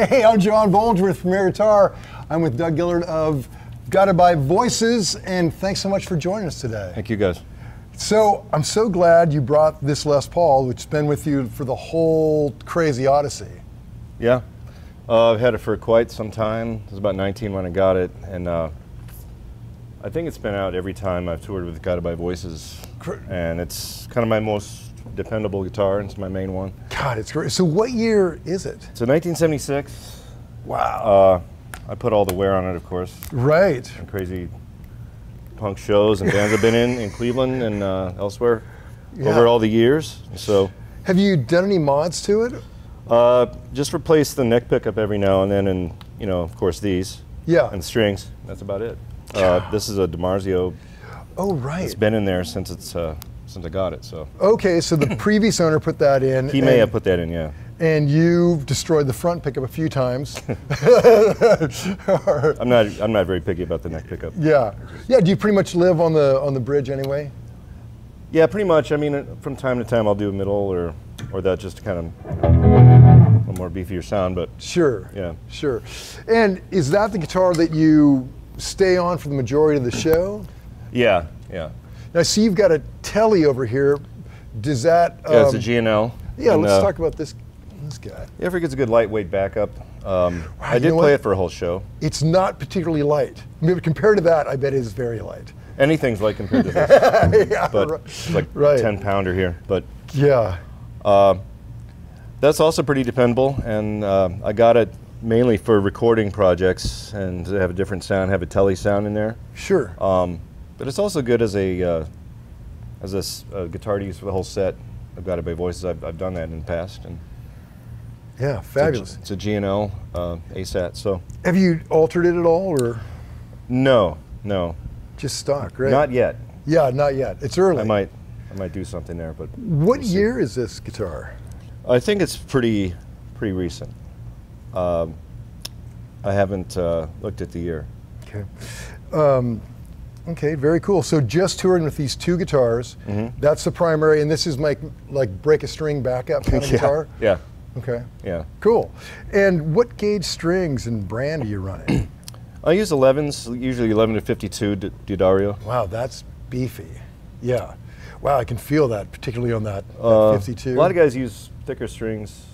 Hey, I'm John Bohlinger with Premier Guitar. I'm with Doug Gillard of Gotta Buy Voices, and thanks so much for joining us today. Thank you, guys. So, I'm so glad you brought this Les Paul, which has been with you for the whole crazy odyssey. Yeah, I've had it for quite some time. I was about 19 when I got it, and I think it's been out every time I've toured with Gotta Buy Voices, and it's kind of my most dependable guitar, and it's my main one. God, it's great. So what year is it? So 1976. Wow. I put all the wear on it, of course. Right. Some crazy punk shows and bands I've been in Cleveland and elsewhere over all the years. So, have you done any mods to it? Just replace the neck pickup every now and then, and of course these. Yeah. And strings. That's about it. This is a DiMarzio. Oh, right. It's been in there since I got it. So. Okay, so the previous owner put that in. He may have put that in, yeah. And you've destroyed the front pickup a few times. I'm not very picky about the neck pickup. Yeah, yeah. Do you pretty much live on the bridge anyway? Yeah, pretty much. I mean, from time to time I'll do a middle or that just to kind of a little more beefier sound, but sure. Yeah, sure. And is that the guitar that you stay on for the majority of the show? Yeah, yeah. Now, I see you've got a telly over here. Does that? Yeah, it's a G&L. Yeah, let's talk about this guy. Yeah, if it gets a good lightweight backup. I did play it for a whole show. It's not particularly light. I mean, compared to that, I bet it is very light. Anything's light compared to this. Yeah, but it's like 10-pounder here. But yeah, that's also pretty dependable, and I got it mainly for recording projects and to have a different sound, have a telly sound in there. Sure. But it's also good as a guitar to use for the whole set. I've got to buy voices. I've done that in the past, and yeah, fabulous. It's a G&L ASAT. So have you altered it at all, or no? Just stock, right? Not yet. Yeah, not yet. It's early. I might do something there, but what year is this guitar? I think it's pretty recent. I haven't looked at the year. Okay. Okay, very cool. So just touring with these two guitars, that's the primary, and this is like break a string backup kind of guitar? Yeah. Okay. Yeah. Cool. And what gauge strings and brand are you running? I use 11s, usually 11 to 52 DiMarzio. Wow, that's beefy. Yeah. Wow, I can feel that, particularly on that 52. A lot of guys use thicker strings.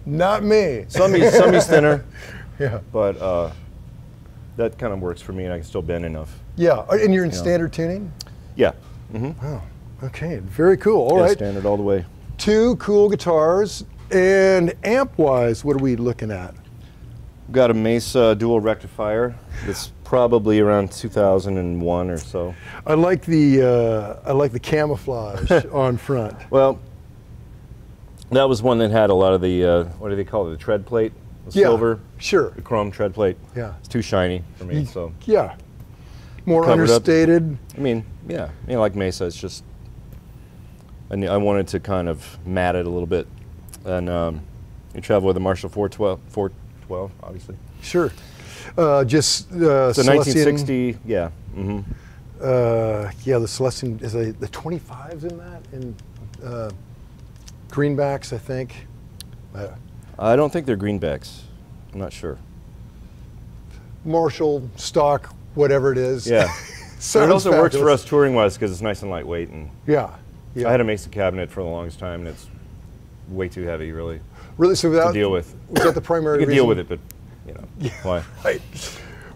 Not me. Some use thinner. Yeah. But that kind of works for me, and I can still bend enough. Yeah, and you're in standard tuning? Yeah. Wow, okay, very cool. All right. Standard all the way. Two cool guitars, and amp-wise, what are we looking at? We've got a Mesa dual rectifier. It's probably around 2001 or so. I like the camouflage on front. Well, that was one that had a lot of the what do they call it? The tread plate, the silver. Sure. The chrome tread plate. Yeah. It's too shiny for me. So. Yeah. More Covered understated. Up. I mean, yeah. Like Mesa, it's just. I wanted to kind of mat it a little bit, and you travel with a Marshall 412, obviously. Sure. Just it's a 1960. Yeah. Yeah, the Celestian is the 25s in that, and greenbacks, I think. I don't think they're greenbacks. I'm not sure. Marshall stock, whatever it is. Yeah. It also works for us touring-wise because it's nice and lightweight. And yeah. I had a Mesa cabinet for the longest time, and it's way too heavy, really. Really, so to deal with. Was that the primary reason? You can deal with it, but why? Right.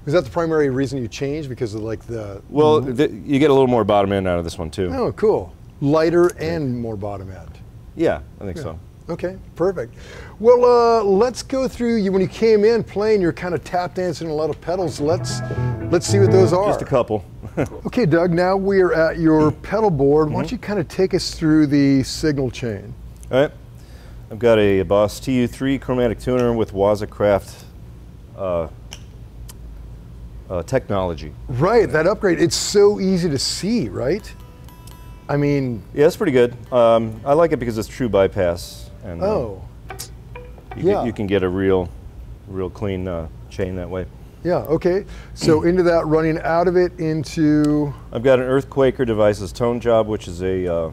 Was that the primary reason you changed because of like the? Well, you get a little more bottom end out of this one too. Oh, cool. Lighter and more bottom end. Yeah, I think so. Okay, perfect. Well, let's go through you. When you came in playing, you're kind of tap dancing a lot of pedals. Let's see what those are. Just a couple. Okay, Doug. Now we are at your pedal board. Why don't you kind of take us through the signal chain? All right. I've got a Boss TU3 chromatic tuner with Wazacraft technology. Right, that upgrade. It's so easy to see, right? I mean, yeah, it's pretty good. I like it because it's true bypass, and you can get a real clean chain that way. Yeah. Okay. So into that, running out of it into. I've got an Earthquaker Devices tone job, which is a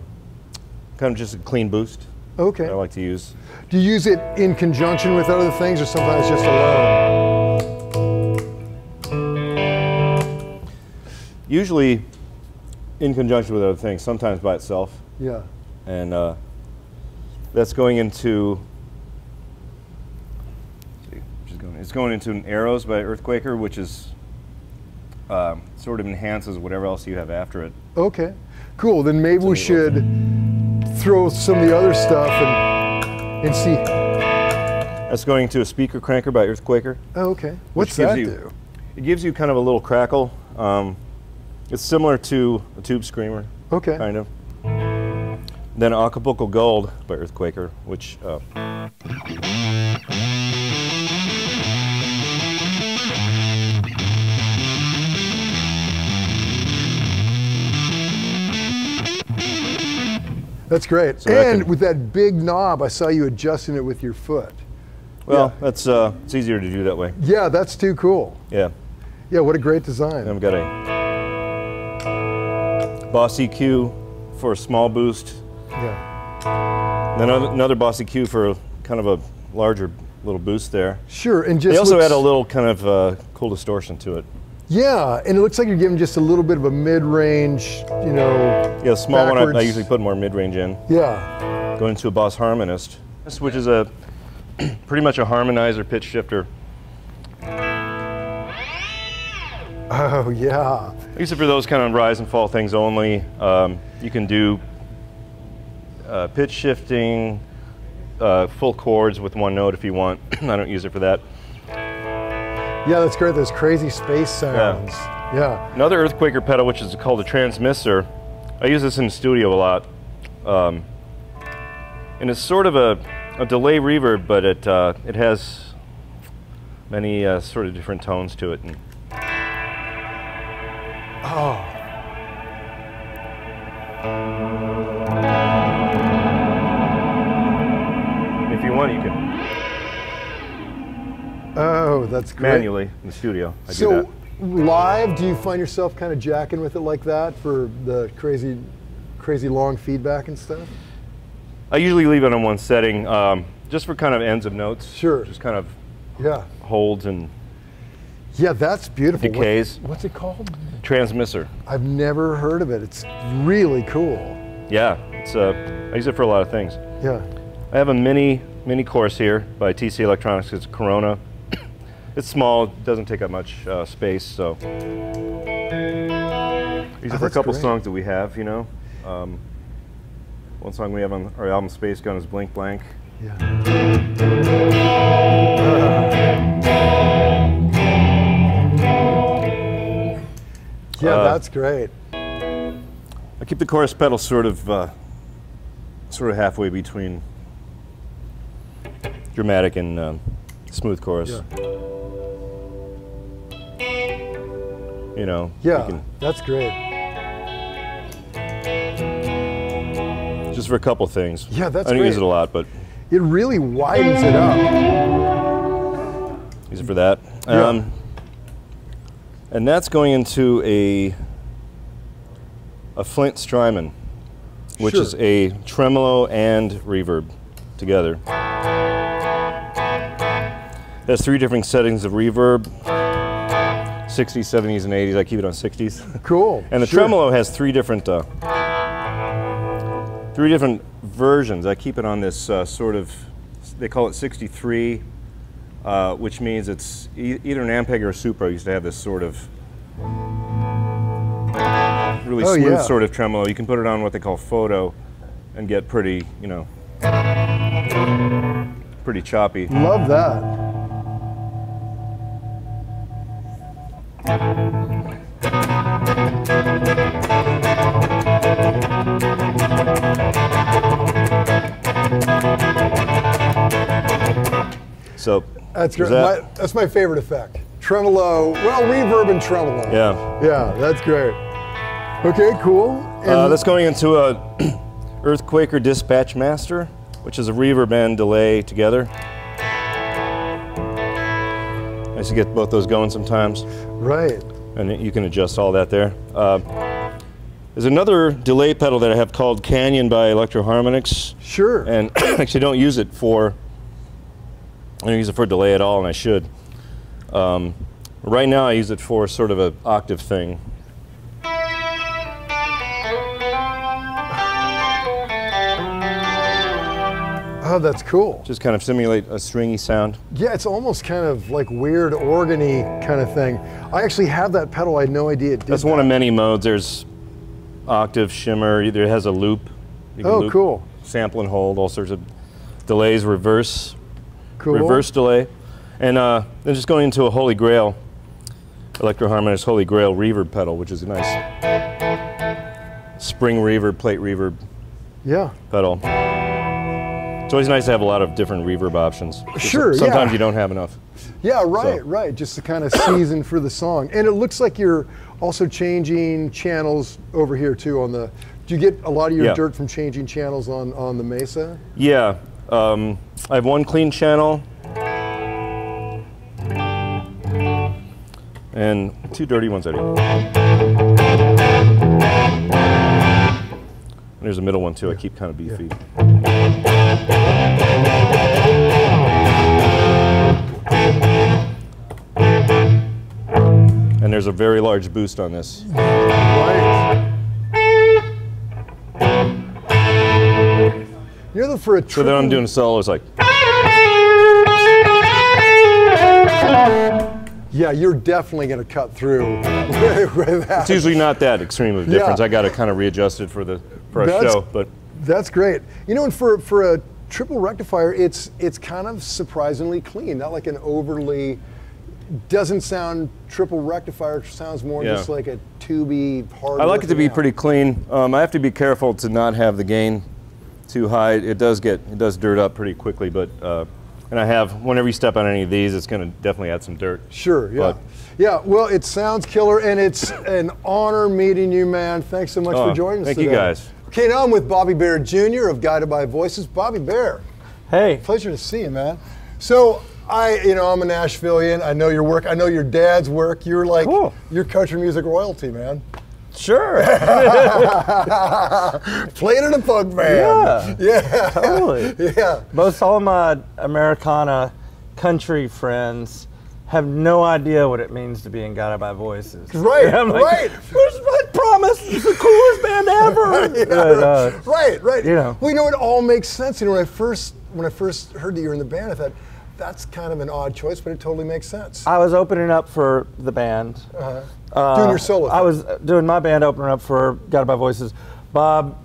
kind of just a clean boost. Okay. that I like to use. Do you use it in conjunction with other things or sometimes just alone? Usually in conjunction with other things, sometimes by itself. Yeah. And that's going into, it's going into an Arrows by Earthquaker, which is sort of enhances whatever else you have after it. Okay, cool. Then maybe we should throw some of the other stuff and see. That's going to a speaker cranker by Earthquaker. Oh, okay. What's that do? It gives you kind of a little crackle. It's similar to a tube screamer. Okay. Kind of. Then Acapulco Gold by Earthquaker, which that's great. So and with that big knob, I saw you adjusting it with your foot. Well, yeah. That's it's easier to do that way. Yeah, that's too cool. Yeah. Yeah, what a great design. And I've got a Boss EQ for a small boost. Yeah. Then another Boss EQ for kind of a larger little boost there. Sure, and just they also add a little kind of cool distortion to it. Yeah, and it looks like you're giving just a little bit of a mid-range, you know. Yeah, small one. I usually put more mid-range in. Yeah. Going to a Boss Harmonist, which is a pretty much a harmonizer pitch shifter. Oh yeah. I use it for those kind of rise and fall things only. You can do pitch shifting, full chords with one note if you want. I don't use it for that. Yeah, that's great. Those crazy space sounds. Yeah. Another Earthquaker pedal, which is called a transmitter. I use this in the studio a lot, and it's sort of a delay reverb, but it has many sort of different tones to it. And oh. If you want, you can. Oh, that's great. Manually in the studio, I do that. Live, do you find yourself kind of jacking with it like that for the crazy long feedback and stuff? I usually leave it on one setting, just for kind of ends of notes. Sure. Just kind of holds and that's beautiful. decays. What's it called? Transmitter. I've never heard of it. It's really cool. Yeah, it's I use it for a lot of things. Yeah. I have a mini chorus here by TC Electronics. It's Corona. It's small, it doesn't take up much space, so. These are for a couple songs that we have, you know. One song we have on our album Space Gun is Blink Blank. Yeah. Yeah, that's great. I keep the chorus pedal sort of halfway between dramatic and smooth chorus. Yeah. You know. Yeah, that's great. Just for a couple things. Yeah, that's I don't great. use it a lot, but it really widens it up. Use it for that. Yeah. And that's going into a Flint Strymon, which is a tremolo and reverb together. It has 3 different settings of reverb, 60s, 70s, and 80s. I keep it on 60s. Cool. And the tremolo has 3 different versions. I keep it on this sort of, they call it 63, which means it's either an Ampeg or a Super. I used to have this sort of really smooth sort of tremolo. You can put it on what they call photo and get pretty, you know, pretty choppy. Love that. So that's great. That's my favorite effect. Tremolo, well, reverb and tremolo. Yeah. Yeah, that's great. Okay, cool. That's going into a Earthquaker Dispatch Master, which is a reverb and delay together. Nice to get both those going sometimes. Right. And you can adjust all that there. There's another delay pedal that I have called Canyon by Electro Harmonix. Sure. And actually don't use it for, I don't use it for delay at all, and I should. Right now I use it for sort of an octave thing. Oh, that's cool. Just kind of simulate a stringy sound. Yeah, it's almost kind of like weird organy kind of thing. I actually have that pedal. I had no idea it did. That's one of many modes. There's octave, shimmer, either it has a loop. You can loop, cool. Sample and hold, all sorts of delays, reverse delay. And then just going into a Holy Grail, Electro Harmonix Holy Grail reverb pedal, which is a nice spring reverb, plate reverb pedal. It's always nice to have a lot of different reverb options. Sure, sometimes you don't have enough. Yeah, right, just to kind of season for the song. And it looks like you're also changing channels over here too on the, do you get a lot of your dirt from changing channels on the Mesa? Yeah, I have one clean channel and two dirty ones I do. There's a middle one too, I keep kind of beefy. And there's a very large boost on this. Right. You're the for a triple. So then I'm doing a solo, it's like. Yeah, you're definitely going to cut through with that. It's usually not that extreme of a difference. I got to kind of readjust it for a show, but that's great. You know, and for a triple rectifier, it's kind of surprisingly clean. Not like an overly, doesn't sound triple rectifier. It sounds more just like a tubey hard. I like it to be pretty clean. I have to be careful to not have the gain too high. It does dirt up pretty quickly, but. And I have, whenever you step on any of these, it's going to definitely add some dirt. Sure, yeah. Yeah, well, it sounds killer, and it's an honor meeting you, man. Thanks so much for joining us today. Thank you, guys. Okay, now I'm with Bobby Bear Jr. of Guided by Voices. Bobby Bear. Hey. Pleasure to see you, man. So, I'm a Nashvilleian. I know your work. I know your dad's work. You're like, you're country music royalty, man. Sure. Playing in a punk band. Yeah. Totally. Yeah. Most all of my Americana country friends have no idea what it means to be in Guided by Voices. Right, I'm like, right. Where's my promise? It's the coolest band ever. Right. You know. Well, it all makes sense. You know, when I first heard that you were in the band, I thought, that's kind of an odd choice, but it totally makes sense. I was opening up for the band. Doing your solo thing. I was doing my band opening up for Guided by Voices. Bob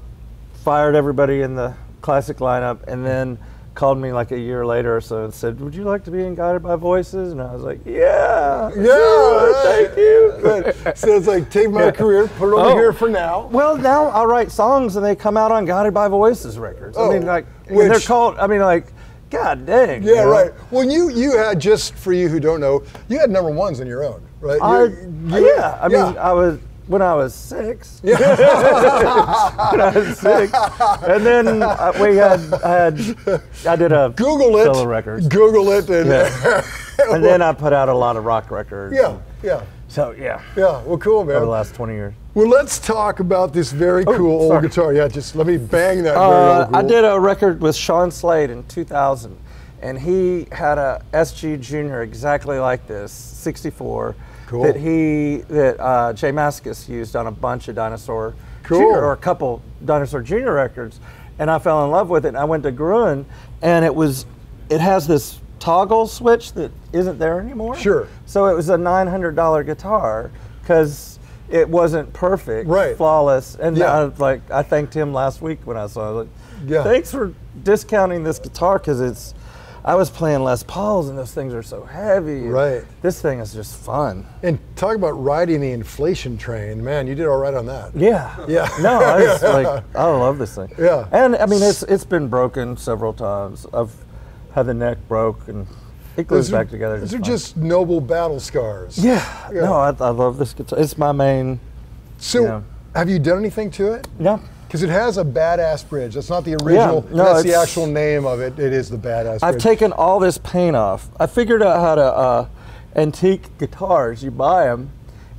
fired everybody in the classic lineup and then called me like a year later or so and said, would you like to be in Guided by Voices? And I was like, yeah, sure, thank you. Good. So it's like, take my career, put it over here for now. Well, now I'll write songs and they come out on Guided by Voices records. I mean, like, they're called, God dang. Yeah, right. Well, you had, just for you who don't know, you had number ones in your own, right? When I was 6. Yeah. When I was 6. And then I did a solo record. Google it. And, and then I put out a lot of rock records. Yeah. So, yeah. Yeah, well, cool, man. Over the last 20 years. Well, let's talk about this very cool old guitar. Yeah, just let me bang that very old. I did a record with Sean Slade in 2000, and he had a SG Junior exactly like this, 64, that Jay Mascis used on a bunch of Dinosaur Junior, or a couple Dinosaur Junior records, and I fell in love with it. And I went to Gruen, and it has this toggle switch that isn't there anymore. Sure. So it was a $900 guitar because it wasn't perfect, flawless. And I thanked him last week when I saw it. Thanks for discounting this guitar because I was playing Les Pauls and those things are so heavy. Right. This thing is just fun. And talk about riding the inflation train, man. You did all right on that. Yeah. No, I love this thing. Yeah. And I mean, it's been broken several times. I've had the neck broke and it glues back together. These are just noble battle scars. Yeah. No, I love this guitar. It's my main. So, have you done anything to it? No. Because it has a badass bridge. That's not the original. Yeah, no, that's the actual name of it. It is the badass bridge. I've taken all this paint off. I figured out how to antique guitars. You buy them,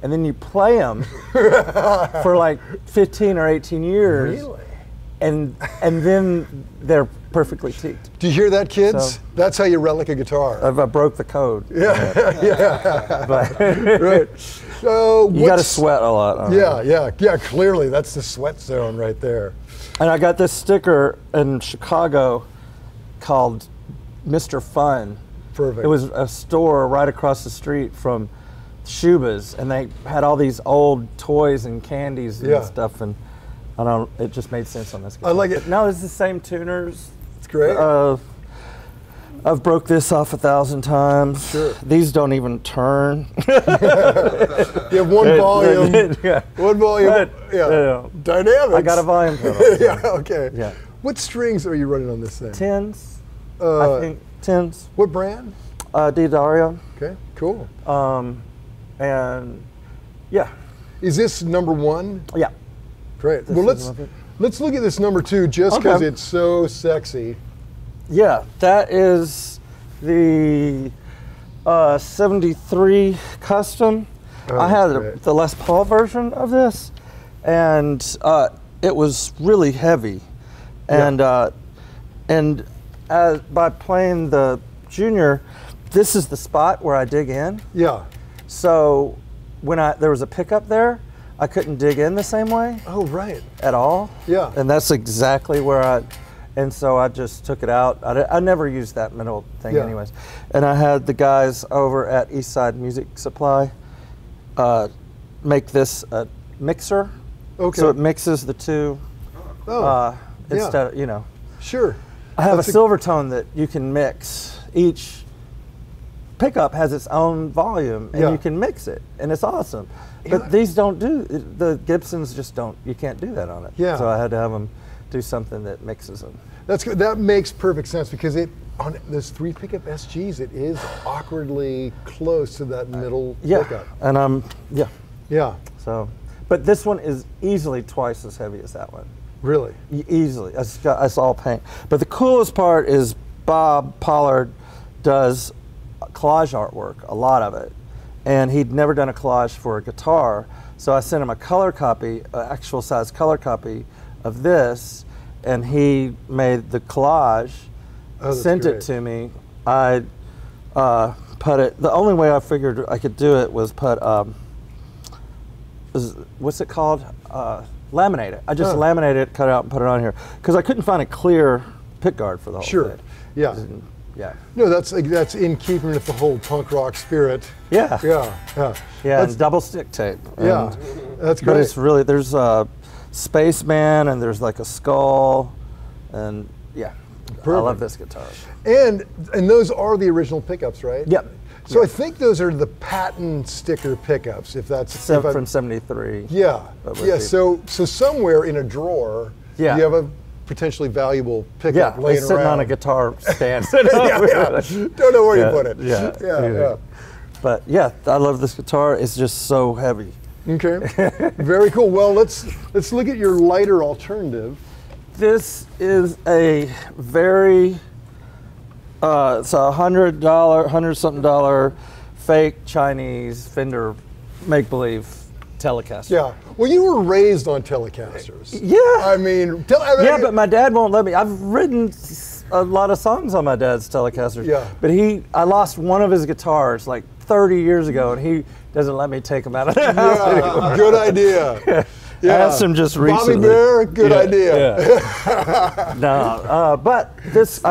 and then you play them for like 15 or 18 years. Really? And then they're perfectly teaked. Do you hear that, kids? So, that's how you relic a guitar. I broke the code. Yeah, yeah. But Right. So you got to sweat a lot. Yeah. Clearly, that's the sweat zone right there. And I got this sticker in Chicago called Mr. Fun. Perfect. It was a store right across the street from Shue's, and they had all these old toys and candies and stuff, and it just made sense on this guitar. I like it. No, it's the same tuners. It's great. I've broke this off 1,000 times. Sure. These don't even turn. You have one volume. One volume. Yeah. Dynamics. I got a volume pedal. Yeah. Okay. Yeah. What strings are you running on this thing? Tens. I think tens. What brand? DiMarzio. Okay. Cool. And yeah. Is this number one? Yeah. Great. Well, let's look at this number two just because it's so sexy. Yeah, that is the 73 Custom. I had the Les Paul version of this, and it was really heavy. And by playing the Junior, this is the spot where I dig in. Yeah. So when there was a pickup there, I couldn't dig in the same way. Oh, right. At all. Yeah. And that's exactly where and so I just took it out. I never used that middle thing anyways. And I had the guys over at Eastside Music Supply make this a mixer. Okay. So it mixes the two instead of, Sure. I have a Silvertone that you can mix. Each pickup has its own volume, and you can mix it, and it's awesome. But these don't the Gibsons just don't, you can't do that on it. Yeah. So I had to have them do something that mixes them. That's good. That makes perfect sense because on those 3 pickup SGs, it is awkwardly close to that middle pickup. And yeah. So, but this one is easily twice as heavy as that one. Really? Easily. It's all paint. But the coolest part is Bob Pollard does collage artwork, a lot of it. And he'd never done a collage for a guitar. So I sent him a color copy, an actual size color copy of this, and he made the collage, sent it to me. I put it, the only way I figured I could do it was put, what's it called? Laminate it. I just laminated it, cut it out, and put it on here. Because I couldn't find a clear pickguard for the whole thing. Yeah. Yeah. No, that's in keeping with the whole punk rock spirit. Yeah. Yeah. Yeah, and double stick tape. Yeah, that's great. But it's really, there's a Spaceman, and there's like a skull, and I love this guitar. And those are the original pickups, right? Yep. So I think those are the patent sticker pickups, if that's from '73. Yeah. Yeah. So somewhere in a drawer, you have a potentially valuable pickup laying around. Sitting on a guitar stand. Don't know where you put it. Yeah. But I love this guitar. It's just so heavy. Okay. Very cool. Well, let's look at your lighter alternative. This is a very it's $100 fake Chinese Fender make-believe Telecaster. Yeah. Well, you were raised on Telecasters. Yeah. I mean, but my dad won't let me. I've written a lot of songs on my dad's Telecasters. Yeah. But I lost one of his guitars like 30 years ago, and he doesn't let me take them out of the house anymore. Good idea. I asked him just recently. Bobby Bear, good idea. Yeah. No, but this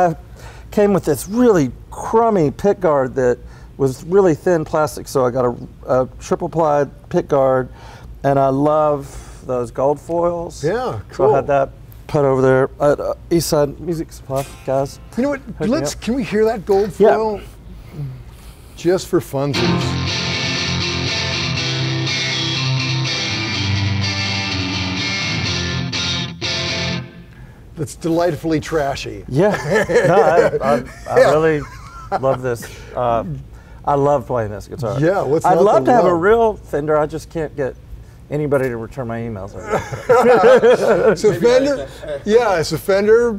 came with this really crummy pickguard that was really thin plastic, so I got a triple plied pickguard, and I love those gold foils. Yeah, cool. So I had that put over there at Eastside Music Supply, guys. You know what? Can we hear that gold foil? Yeah. Just for funsies. It's delightfully trashy. Yeah. No, I really love this. I love playing this guitar. Yeah, I'd love to have a real Fender. I just can't get anybody to return my emails. So Fender, yeah, so Fender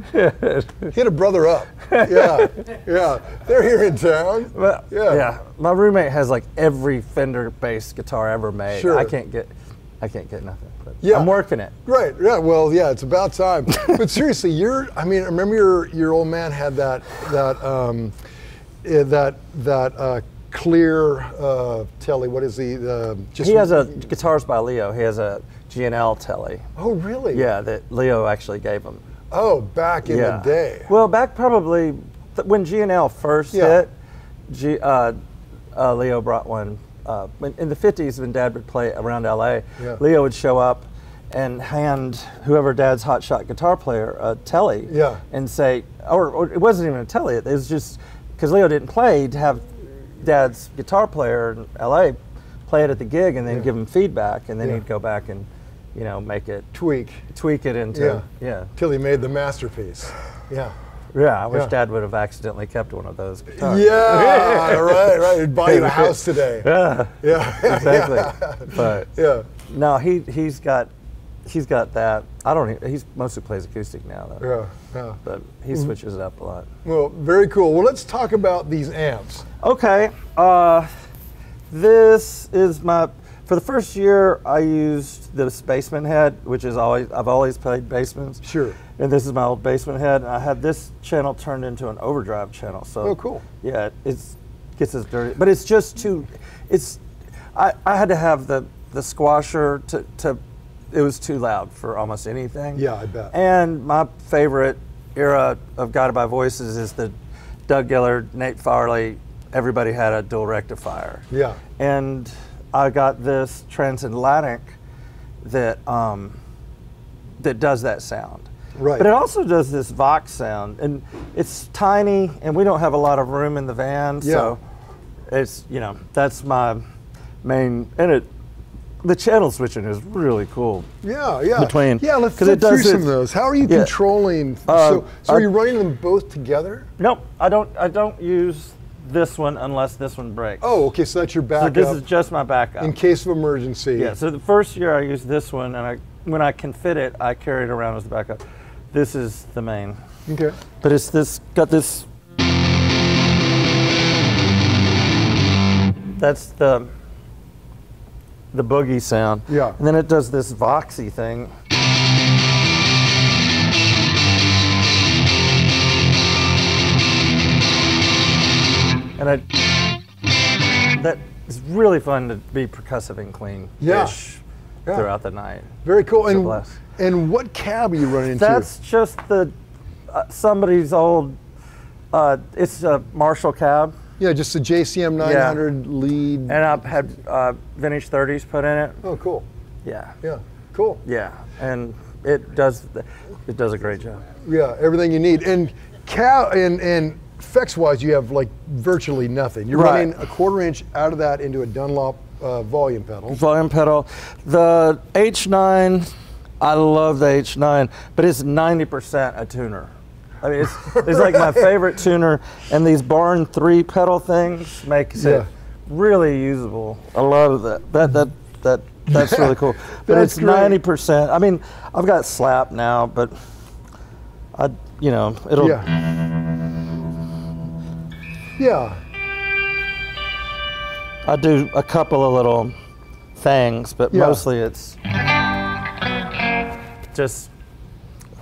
hit a brother up. Yeah, yeah, they're here in town. But, yeah, my roommate has like every Fender bass guitar ever made. Sure. I can't get nothing. But yeah, I'm working it. Right. Yeah. Well, yeah, it's about time. But seriously, I mean, I remember your old man had that clear telly. What is he has a Guitars by Leo. He has a GNL telly. Oh, really? Yeah, that Leo actually gave him. Oh, back in the day. Well, back probably when GNL first hit, Leo brought one. In the 50s, when Dad would play around LA, Leo would show up and hand whoever Dad's hotshot guitar player a telly and say, or it wasn't even a telly, it was just, because Leo didn't play, to have Dad's guitar player in LA play it at the gig and then give him feedback, and then he'd go back and, you know, make it, tweak it into, till he made the masterpiece. Yeah, I wish Dad would have accidentally kept one of those guitars. Yeah, right. He'd buy you a house today. Yeah, exactly. But no, he's got that. I don't. He mostly plays acoustic now, though. Yeah. But he switches it up a lot. Well, very cool. Well, let's talk about these amps. Okay. This is for the first year I used the Spaceman Head, which is I've always played Bassmans. Sure. And this is my old Bassman Head, and I had this channel turned into an Overdrive channel. So cool. Yeah, it gets as dirty, but it's just too. I had to have the squasher to. It was too loud for almost anything. Yeah, I bet. And my favorite era of Guided by Voices is the Doug Gillard, Nate Farley. Everybody had a dual rectifier. Yeah. And I got this transatlantic that does that sound. Right. But it also does this Vox sound, and it's tiny, and we don't have a lot of room in the van, so it's, you know, that's my main, and the channel switching is really cool. Yeah. Between, let's flip through some of those. How are you controlling? So are you running them both together? Nope, I don't use this one unless this one breaks. Oh, okay, so that's your backup. So this is just my backup. In case of emergency. Yeah, so the first year I used this one, and when I can fit it, I carry it around as the backup. This is the main. Okay. But it's got this, that's the boogie sound. Yeah. And then it does this Voxy thing. And that is really fun to be percussive and clean-ish throughout the night. Very cool. And what cab are you running into? That's just somebody's old, it's a Marshall cab. Yeah, just a JCM 900 lead. And I've had vintage 30s put in it. Oh, cool. Yeah. Yeah, cool. Yeah, and it does a great job. Yeah, everything you need. And and effects-wise, you have like virtually nothing. You're running a 1/4 inch out of that into a Dunlop volume pedal. Volume pedal. The H9, I love the H9, but it's 90% a tuner. I mean, it's like my favorite tuner, and these Barn 3 pedal things makes it really usable. I love that. That's really cool. But it's 90%. I mean, I've got slap now, but it'll. Yeah. I do a couple of little things, but mostly it's just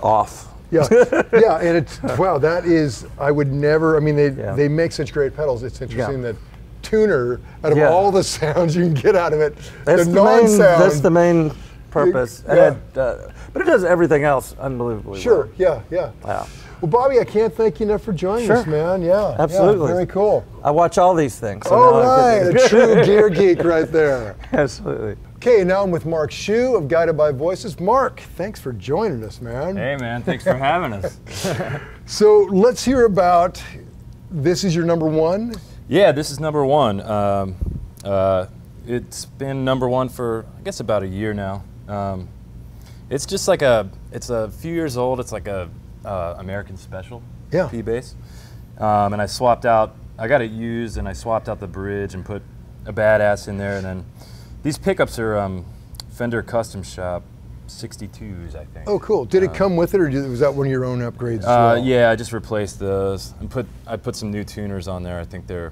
off. Yeah, and it's, wow, that is, I would never, I mean, they make such great pedals. It's interesting that tuner, out of all the sounds you can get out of it, that's the non-sound. That's the main purpose. But it does everything else unbelievably well. Yeah. Well, Bobby, I can't thank you enough for joining us, man. Yeah, absolutely. Yeah, very cool. I watch all these things. So all right, a true gear geek right there. Absolutely. Okay, now I'm with Mark Shue of Guided by Voices. Mark, thanks for joining us, man. Hey, man, thanks for having us. So let's hear about, this is your number one? Yeah, this is number one. It's been number one for, I guess, about a year now. It's just like it's a few years old. It's like a American Special P-bass. And I got it used, and I swapped out the bridge and put a badass in there. And then these pickups are Fender Custom Shop 62s, I think. Oh, cool. Did it come with it, or was that one of your own upgrades as well? Yeah, I just replaced those and I put some new tuners on there. I think they're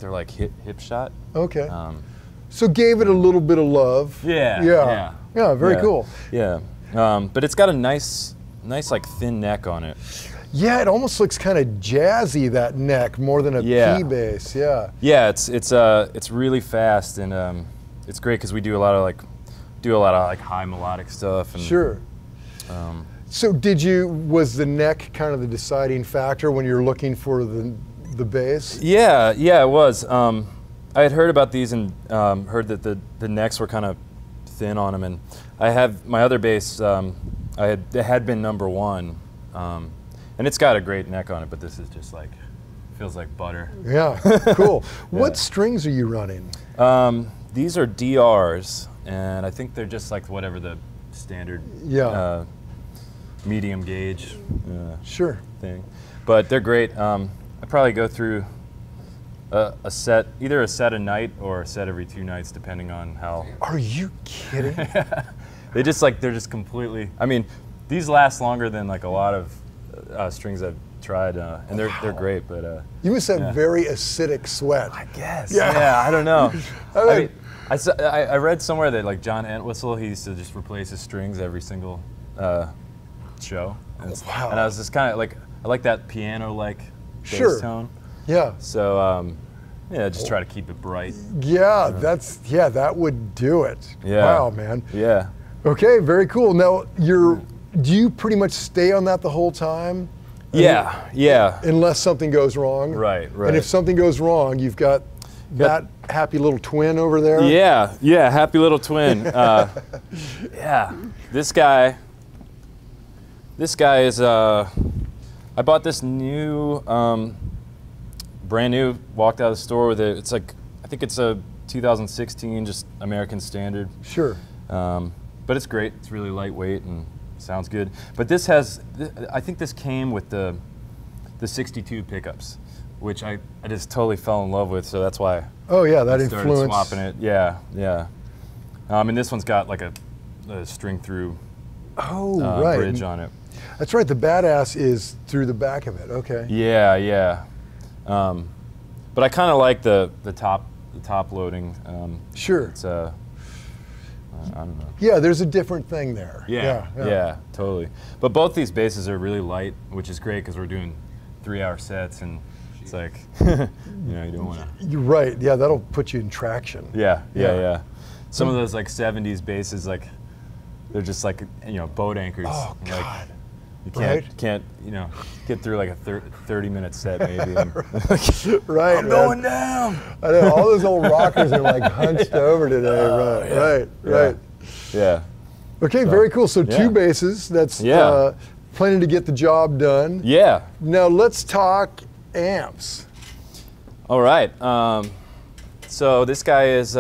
like Hipshot. Okay. So gave it a little bit of love. Yeah. Very cool. Yeah. But it's got a nice like thin neck on it. Yeah, it almost looks kind of jazzy, that neck, more than a P-bass. Yeah. Yeah, it's really fast, and it's great because we do a lot of high melodic stuff. And, sure. So was the neck kind of the deciding factor when you're looking for the bass? Yeah, it was. I had heard about these and heard that the necks were kind of thin on them, and I have my other bass. It had been #1, and it's got a great neck on it, but this is just like feels like butter. Yeah, cool. What strings are you running? These are DRs, and I think they're just like whatever the standard medium gauge thing. But they're great. I probably go through a set, either a set a night or a set every 2 nights, depending on how. Are you kidding? They're just completely. I mean, these last longer than like a lot of strings I've tried, and they're great. But you must have very acidic sweat. I guess. Yeah, I don't know. I read somewhere that like John Entwistle, he used to just replace his strings every single show. And, and I was just kind of like, I like that piano-like bass tone. Yeah. So just try to keep it bright. Yeah, that would do it. Yeah. Wow, man. Yeah. Okay, very cool. Now, do you pretty much stay on that the whole time? Yeah. Unless something goes wrong. Right. And if something goes wrong, you've got that happy little twin over there. Yeah, happy little twin. Yeah, this guy is. I bought this new, brand new. Walked out of the store with it. It's like, I think it's a 2016, just American Standard. Sure. But it's great. It's really lightweight and sounds good. But this has, I think this came with the 62 pickups, which I just totally fell in love with. So that's why. Oh yeah, that I started influence. Swapping it. Yeah. And this one's got like a string through. Bridge on it. That's right. The badass is through the back of it. Okay. Yeah. But I kind of like the top loading. Sure. It's I don't know. Yeah, there's a different thing there. Yeah, totally. But both these basses are really light, which is great because we're doing 3-hour sets, and it's like, you don't want to. You're right. Yeah, that'll put you in traction. Yeah. Some of those like 70s basses, like they're just like boat anchors. Oh God. Like, you can't get through like a 30-minute set maybe. Right. I'm going down. I know all those old rockers are like hunched over today. Right. Yeah. Okay, very cool. So 2 basses. That's planning to get the job done. Yeah. Now let's talk amps. All right. So this guy is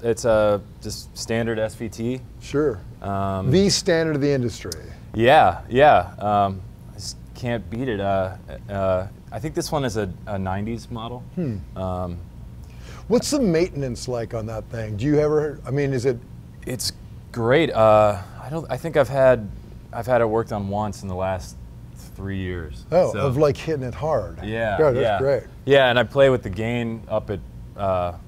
it's a just standard SVT. Sure. The standard of the industry. Yeah. I just can't beat it. I think this one is a 90s model. What's the maintenance like on that thing? Do you ever? I mean, is it? It's great. I think I've had it worked on once in the last 3 years. Oh, of like hitting it hard. Yeah. God, that's great. Yeah, and I play with the gain up at up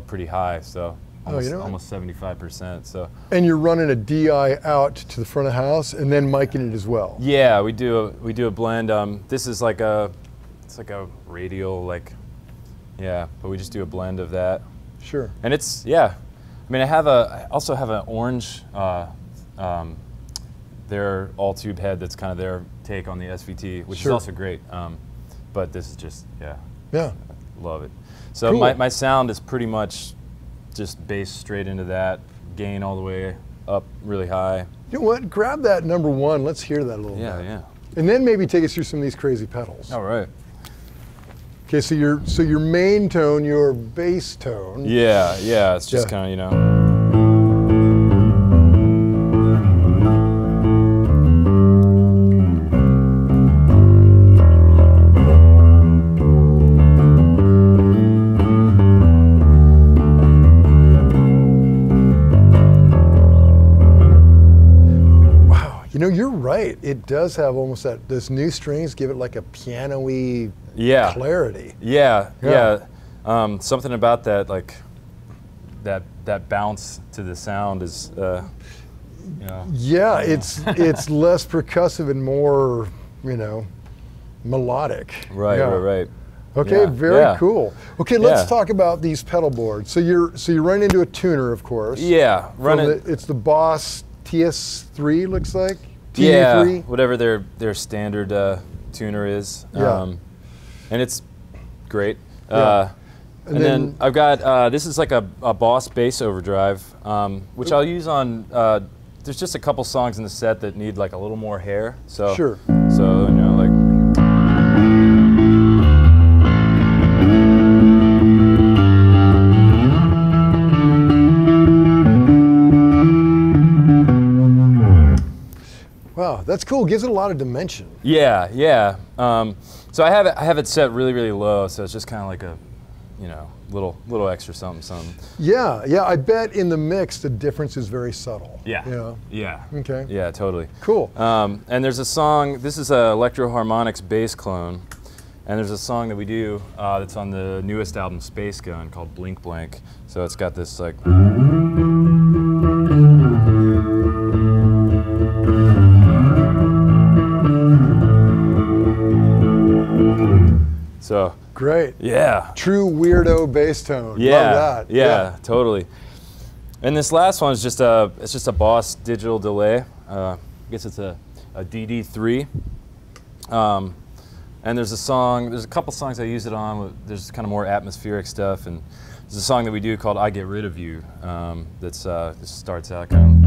pretty high, so. Almost 75%. So. And you're running a DI out to the front of the house and then micing it as well. Yeah, we do a blend. This is like a radial but we just do a blend of that. Sure. And it's I mean, I also have an orange their all tube head that's kind of their take on the SVT, which is also great. But this is just I love it. So cool. my sound is pretty much just bass straight into that, gain all the way up really high. You know what? Grab that #1. Let's hear that a little bit. Yeah. And then maybe take us through some of these crazy pedals. All right. Okay, so your main tone, your bass tone. Yeah. It's just kind of know, you're right. It does have almost that, those new strings give it like a piano-y clarity. Yeah. Something about that, like that bounce to the sound is, Yeah, it's less percussive and more, you know, melodic. Right. Okay, very cool. Okay, let's talk about these pedal boards. So you run into a tuner, of course. Yeah, it's the Boss TS3, looks like. TD3? Whatever their standard tuner is. And it's great. And then I've got this is like a Boss bass overdrive, which I'll use on. There's just a couple songs in the set that need like a little more hair. So sure. So you know, like. Wow, that's cool. Gives it a lot of dimension. Yeah. So I have it set really low, so it's just kind of like a, you know, little extra something. Yeah. I bet in the mix the difference is very subtle. Yeah. Okay. Yeah, totally. Cool. And there's a song. This is a Electro Harmonics bass clone, and there's a song that we do that's on the newest album, Space Gun, called Blink Blank. So it's got this like. So great. Yeah. True weirdo bass tone. Yeah. Love that. Yeah, totally. And this last one is just a Boss digital delay. I guess it's a DD3. And there's a couple songs I use it on. There's kind of more atmospheric stuff, and there's a song that we do called "I Get Rid of You." That's this starts out kind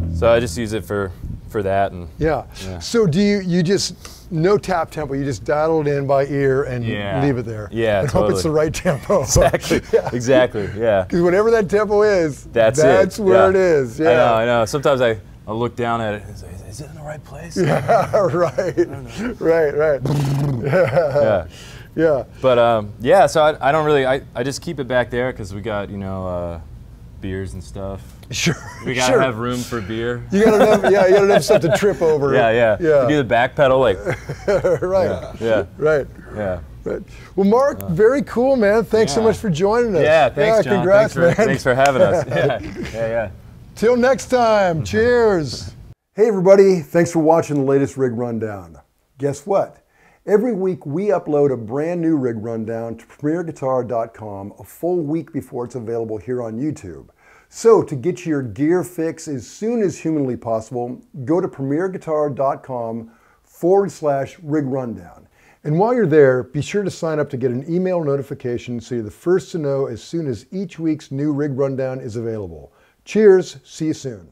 of. So I just use it for that. And yeah. So do you just no tap tempo? You just dial it in by ear and leave it there. Yeah, and totally. hope it's the right tempo. Exactly. Exactly. Yeah. Because whatever that tempo is, that's it. where it is. Yeah. I know. Sometimes I'll look down at it and say, is it in the right place? Yeah. Right. Yeah. But so I don't really. I just keep it back there because we got beers and stuff. Sure. We gotta have room for beer. You gotta have, you gotta have stuff to trip over. Yeah. You do the back pedal like. Right. Yeah. Right. Yeah. Right. Well, Mark, very cool, man. Thanks so much for joining us. Yeah, thanks, John. Congrats, man. Thanks for having us. Yeah. Till next time. Cheers. Hey, everybody. Thanks for watching the latest Rig Rundown. Guess what? Every week we upload a brand new Rig Rundown to PremierGuitar.com a full week before it's available here on YouTube. So to get your gear fix as soon as humanly possible, go to PremierGuitar.com/Rig Rundown. And while you're there, be sure to sign up to get an email notification so you're the first to know as soon as each week's new Rig Rundown is available. Cheers, see you soon.